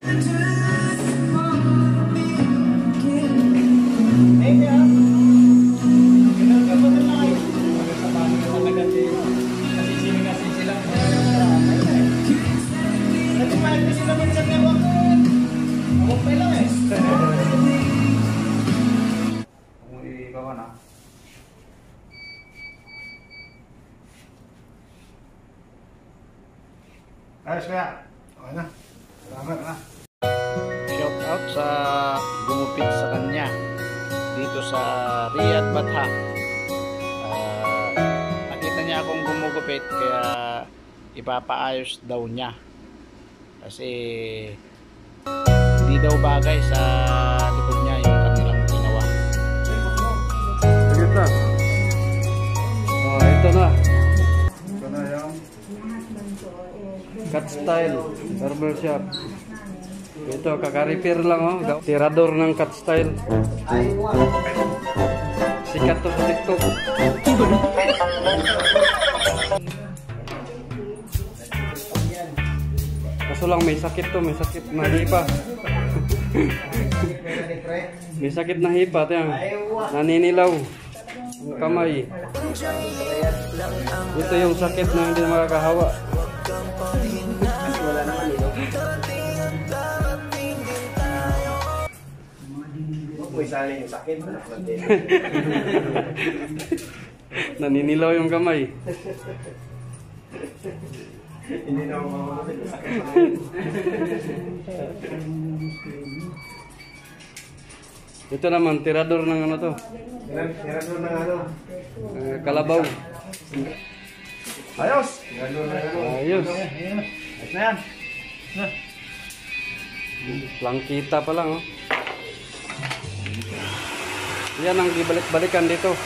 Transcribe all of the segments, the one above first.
Ayos kaya. Okay na. Salamat na. Shout out sa gumupit sa kanya dito sa Riyadh Batha. Nakita niya akong gumugupit kaya ipapaayos daw niya kasi hindi daw bagay sa likod niya yung kanilang ginawa. Sige na. Ito na. Ito na yung Cut style barber shop. Ito kaka-repair lang oh. Tirador ng cut style. Sikat to sa TikTok. Kaso lang may sakit to, may sakit na hipa. May sakit na hipa, tiyang naninilaw ang kamay. Ito yung sakit na hindi makakahawa. wala naman yun. Huwag mo isali yung sakit. Naninilaw yung kamay. Hindi na ako mamamasig yung sakit. Ito naman, tirador ng ano to? Tirador ng ano? Kalabaw. Ayos! Tirador ng ano? Ayos. Ayos na yan. Langkita pa lang oh. Yan ang gibalik-balikan dito.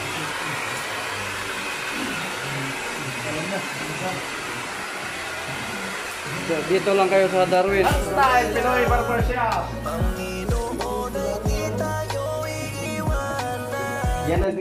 Dito lang kayo sa Darwin. Style Pinoy Barber Shop. Yan ang